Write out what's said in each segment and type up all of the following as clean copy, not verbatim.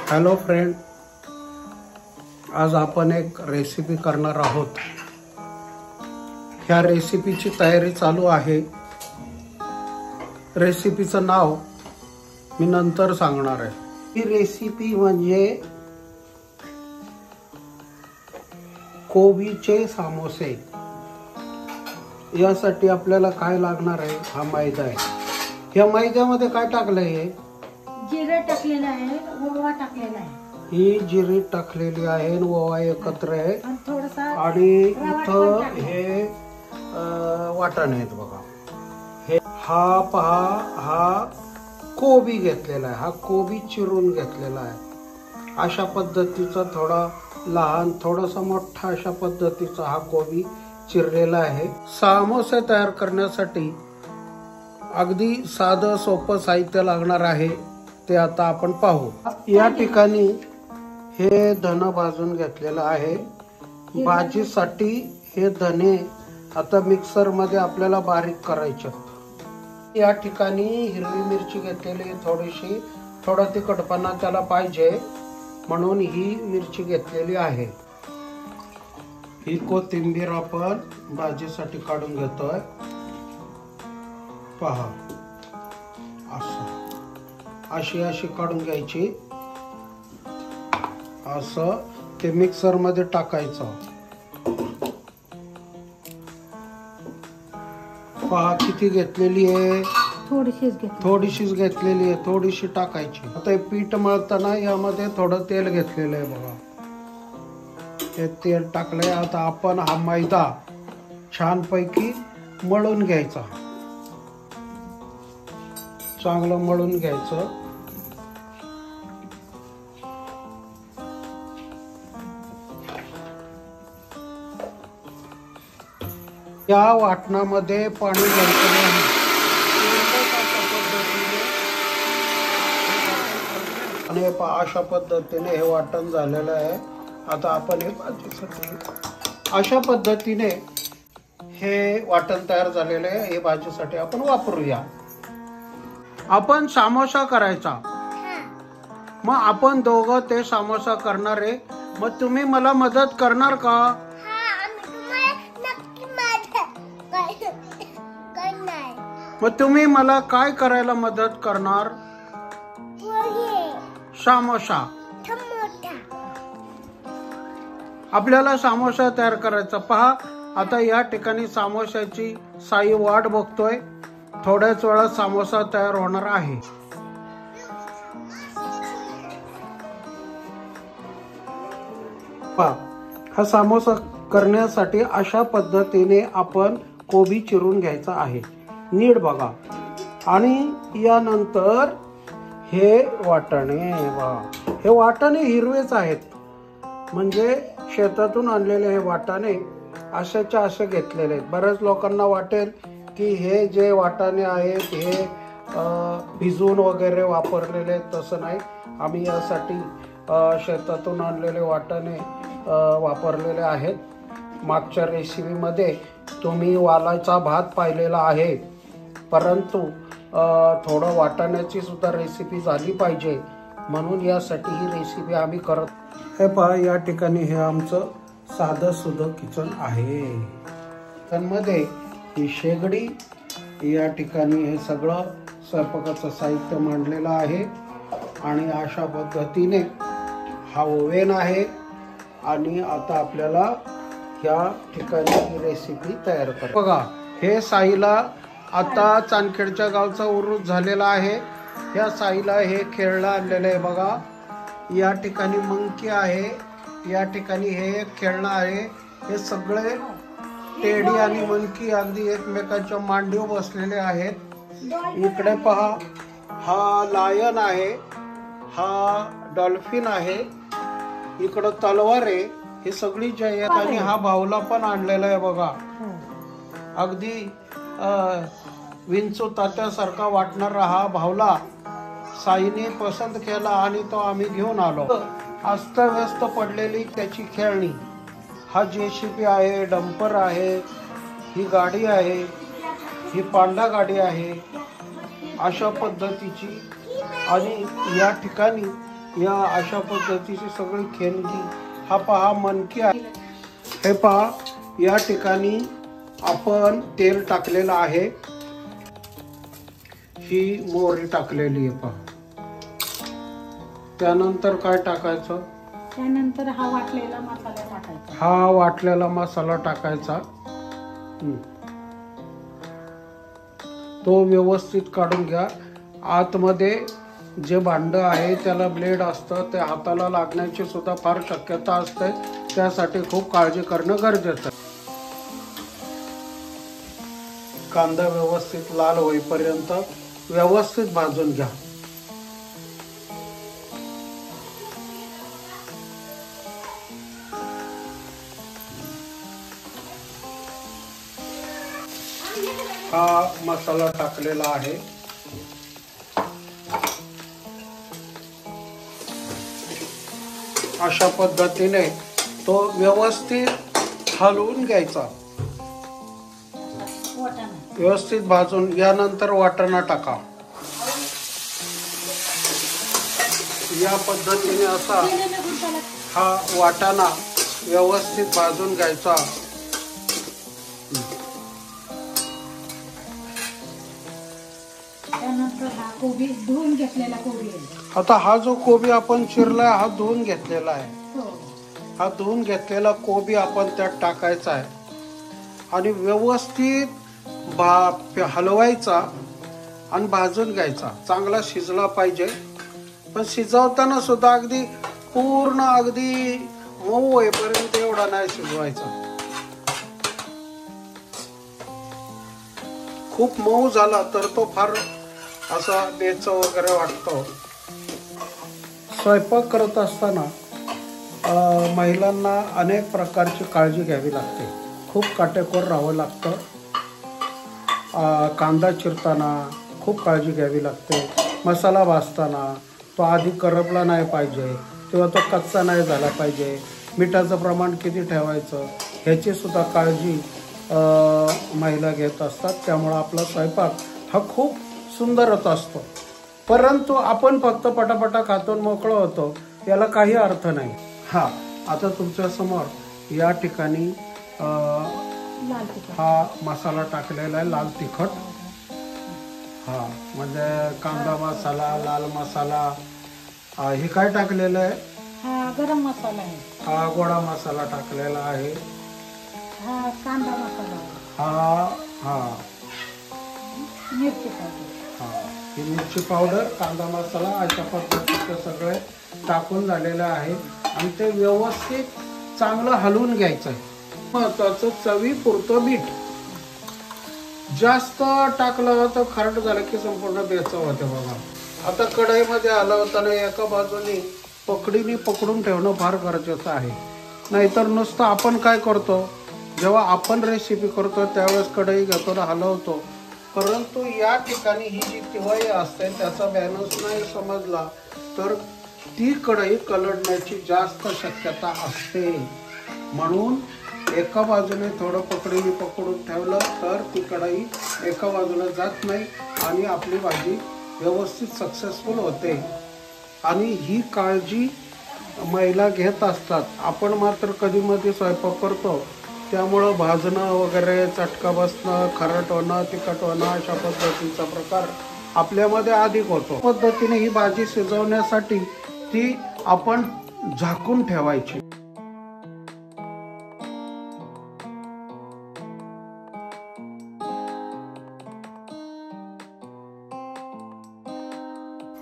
Hello friend, आज आपण एक रेसिपी करणार आहोत। ह्या रेसिपीची तयारी चालू आहे। रेसिपीचं नाव मी नंतर सांगणार आहे। ही रेसिपी म्हणजे कोबीचे समोसे। यासाठी आपल्याला काय लागणार आहे? हा मैदा आहे। या मैद्यामध्ये काय टाकलं आहे? जिरे टाकलेलं आहे, ओवा टाकलेला आहे। ही जिरे टाकलेली आहे, ओवा एकत्र आहे आणि इथं हे वाटण आहेत बघा। हे हा पहा, हा कोबी घेतलेला आहे। हा कोबी चिरून घेतलेला आहे। अशा पद्धतीचा थोडा लहान थोडासा मोठा अशा पद्धतीचा हा कोबी चिरलेला आहे। समोसे तयार करण्यासाठी अगदी साधं सोपं साहित्य लागणार आहे, ते आता आपण पाहू। या ठिकाणी हे धन भाजून घेतलेलं आहे। भाजीसाठी हे धने आता मिक्सर मध्ये आपल्याला बारीक करायचे। या ठिकाणी हिरवी मिरची घेतलेली थोडीशी, थोडा तिखटपणा त्याला पाहिजे म्हणून ही मिरची घेतलेली आहे। ही कोथिंबीर आपण भाजीसाठी काढून घेतोय। पहा, अशी अशी काढून घ्यायची। असं ते मिक्सर मध्ये टाकायचं। पहा किती घेतलेली आहे, थोडीशीच घेतलेली आहे, थोडीशी टाकायची। आता हे पीठ मळताना यामध्ये थोडं तेल घेतलेलं आहे बघा। हे तेल टाकलंय। आता आपण हा मैदा छानपैकी मळून घ्यायचा, चांगलं मळून घ्यायचं। या वाटणामध्ये पाणी घालतो आणि अशा पद्धतीने हे वाटण झालेलं आहे। आता आपण हे भाजीसाठी अशा पद्धतीने हे वाटण तयार झालेलं आहे। हे भाजीसाठी आपण वापरूया। आपण समोसा करायचा, मग आपण दोघं ते समोसा करणार आहे। मग तुम्ही मला मदत करणार का? मग तुम्ही मला काय करायला मदत करणार? समोसा। आपल्याला समोसा तयार करायचा। पहा, आता या ठिकाणी समोसाची साई वाट बघतोय। थोड्याच वेळात समोसा तयार होणार आहे। पहा, हा समोसा करण्यासाठी अशा पद्धतीने आपण कोबी चिरून घ्यायचा आहे। नीट बघा। आणि यानंतर हे वाटाणे, हे वाटाणे हिरवेच आहेत, म्हणजे शेतातून आणलेले हे वाटाणे असेच्या असे घेतलेले आहेत। बऱ्याच लोकांना वाटेल की हे जे वाटाणे आहेत हे भिजवून वगैरे वापरलेले आहेत। तसं नाही, आम्ही यासाठी शेतातून आणलेले वाटाणे वापरलेले आहेत। मागच्या रेसिपीमध्ये तुम्ही वालाचा भात पाहिलेला आहे, परंतु थोडं वाटाण्याची सुद्धा रेसिपी झाली पाहिजे म्हणून यासाठी ही रेसिपी आम्ही करत। हे पहा, या ठिकाणी हे आमचं साधं सुधं किचन आहे। त्यामध्ये ही शेगडी, या ठिकाणी हे सगळं स्वयंपाकाचं साहित्य मांडलेलं आहे आणि अशा पद्धतीने हा ओव्हन आहे। आणि आता आपल्याला या ठिकाणी ही रेसिपी तयार कर। बघा, हे साईला आता चांदखेडच्या गावचा उरूस झालेला आहे। या साईला हे खेळणं आणलेलं आहे बघा। या ठिकाणी मंकी आहे, या ठिकाणी हे एक खेळणं आहे। हे सगळे टेडी आणि मंकी अगदी एकमेकांच्या मांडीवर बसलेले आहेत। इकडे पहा, हा लायन आहे, हा डॉल्फिन आहे, इकडं तलवार आहे। हे सगळी जे आहेत आणि हा भावला पण आणलेला आहे बघा। अगदी विंचू तात्यासारखा वाटणारा हा भावला साईने पसंत केला आणि तो आम्ही घेऊन आलो। अस्तव्यस्त पडलेली त्याची खेळणी, हा JCB आहे, डंपर आहे, ही गाडी आहे, ही पांढा गाडी आहे। अशा पद्धतीची आणि या ठिकाणी या अशा पद्धतीची सगळी खेळणी, हा पहा मनकी आहे. हे पहा या ठिकाणी आपण तेल टाकलेलं आहे. ही मोहरी टाकलेली आहे पहा. त्यानंतर काय टाकायचं? त्यानंतर हा वाटलेला मसाला टाकायचा. हा वाटलेला मसाला टाकायचा. तो व्यवस्थित काढून घ्या. आतमध्ये जे भांड आहे त्याला ब्लेड असतं, ते हाताला लागण्याची सुद्धा फार शक्यता असते. त्यासाठी खूप काळजी करणं गरजेचं आहे. कांदा व्यवस्थित लाल होईपर्यंत व्यवस्थित भाजून घ्या. हा मसाला टाकलेला आहे. अशा पद्धतीने तो व्यवस्थित हलवून घ्यायचा. व्यवस्थित भाजून यानंतर वाटाणा टाका. या पद्धतीने असा हा वाटाणा व्यवस्थित भाजून घ्यायचा. कोबी धुवून घेतलेला कोबी आहे. आता हा जो कोबी आपण चिरलाय हा धुवून घेतलेला आहे. हा धुवून घेतलेला कोबी आपण त्यात टाकायचा आहे आणि व्यवस्थित हलवायचा आणि भाजून घ्यायचा. चांगला शिजला पाहिजे, पण शिजवताना सुद्धा अगदी पूर्ण अगदी मऊ होईपर्यंत एवढा नाही शिजवायचा. खूप मऊ झाला तर तो फार असा बेचव वगैरे वाटतो. स्वयंपाक करत असताना महिलांना अनेक प्रकारची काळजी घ्यावी लागते. खूप काटेकोर राहावं लागतं. कांदा चिरताना खूप काळजी घ्यावी लागते. मसाला भाजताना तो आधी करपला नाही पाहिजे किंवा तो कच्चा नाही झाला पाहिजे. मिठाचं प्रमाण किती ठेवायचं ह्याची सुद्धा काळजी महिला घेत असतात. त्यामुळं आपला स्वयंपाक हा खूप सुंदरच असतो. परंतु आपण फक्त पटापटा खातून मोकळं होतो, याला काही अर्थ नाही. हा आता तुमच्या समोर या ठिकाणी हा मसाला टाकलेला आहे, लाल तिखट. हा म्हणजे कांदा मसाला, लाल मसाला. हे काय टाकलेलं आहे? हा गरम मसाला आहे. हा गोडा मसाला टाकलेला आहे. हा कांदा मसाला. हा मिरची पावडर. ही मिरची पावडर, कांदा मसाला अशा पद्धतीचे सगळे टाकून झालेलं आहे आणि ते व्यवस्थित चांगलं हलवून घ्यायचं आहे. महत्वाचं चवीपुरतं मीठ. जास्त टाकलं तर खारट झालं की संपूर्ण बेचव होते बघा. आता कढईमध्ये हलवताना एका बाजूने पकडीने पकडून ठेवणं फार गरजेचं आहे. नाहीतर नुसतं आपण काय करतो, जेव्हा आपण रेसिपी करतो त्यावेळेस कढई घेतो ना हलवतो, परंतु या ठिकाणी ही जी तिवाई असते त्याचा बॅलन्स नाही समजला तर ती कढई कलडण्याची जास्त शक्यता असते. म्हणून एका बाजूने थोडं पकडीने पकडून ठेवलं तर ती कढई एका बाजूला जात नाही आणि आपली भाजी व्यवस्थित सक्सेसफुल होते. आणि ही काळजी महिला घेत असतात. आपण मात्र कधी मध्ये स्वयंपाक करतो त्यामुळं भाजणं वगैरे, चटका बसणं, खारट होणं, तिखट होणं अशा पद्धतीचा प्रकार आपल्यामध्ये अधिक होतो. पद्धतीने ही भाजी शिजवण्यासाठी ती आपण झाकून ठेवायची.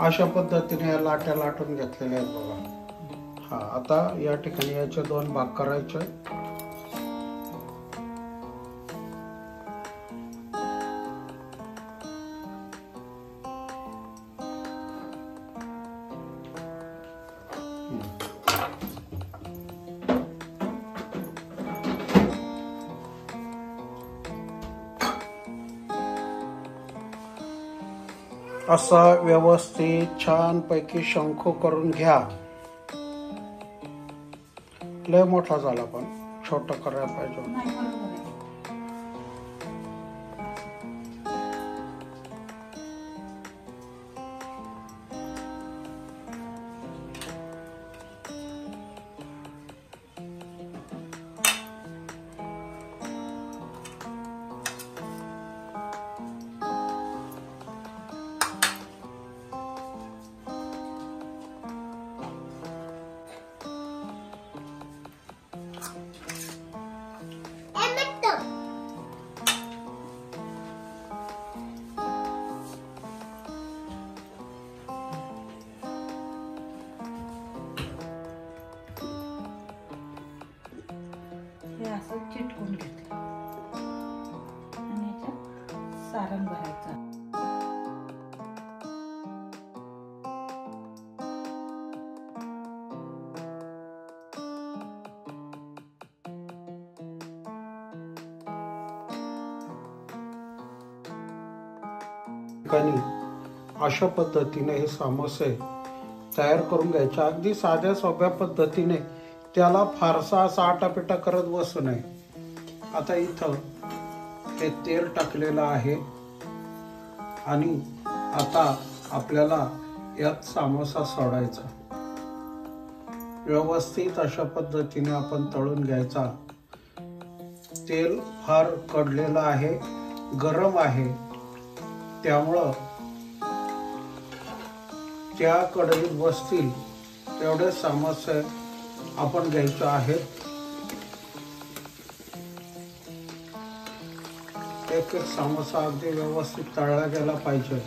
अशा पद्धतीने या लाट्या लाटून घेतलेल्या आहेत बघा. हा आता या ठिकाणी याचे 2 भाग करायचे. असा व्यवस्थित छान पैकी शंकू करून घ्या. लय मोठा झाला पण छोटा करायला पाहिजे. असं चिटकून घेते आणि याच्यात सारण भरायचं. अशा पद्धतीने हे समोसे तयार करून घ्यायचे. अगदी साध्या सोप्या पद्धतीने, त्याला फारसा असा आटापिटा करत बसू नये. आता इथं हे तेल टाकलेलं आहे आणि आता आपल्याला यात समोसा सोडायचा. व्यवस्थित अशा पद्धतीने आपण तळून घ्यायचा. तेल फार कडलेलं आहे, गरम आहे, त्यामुळं त्या कढईत बसतील तेवढे समोसे आपण घ्यायचे आहेत. एक एक समोसा अगदी व्यवस्थित तळला गेला पाहिजे.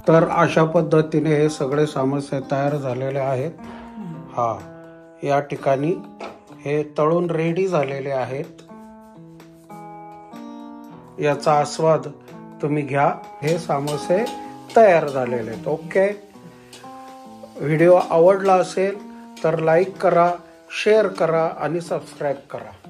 तर अशा पद्धतीने हे सगळे समोसे तयार झालेले आहेत. या ठिकाणी हे तळून रेडी झालेले आहेत. याचा आस्वाद तुम्ही घ्या. हे समोसे तयार झालेले आहेत. ओके, व्हिडिओ आवडला असेल तर लाईक करा, शेअर करा आणि सबस्क्राईब करा.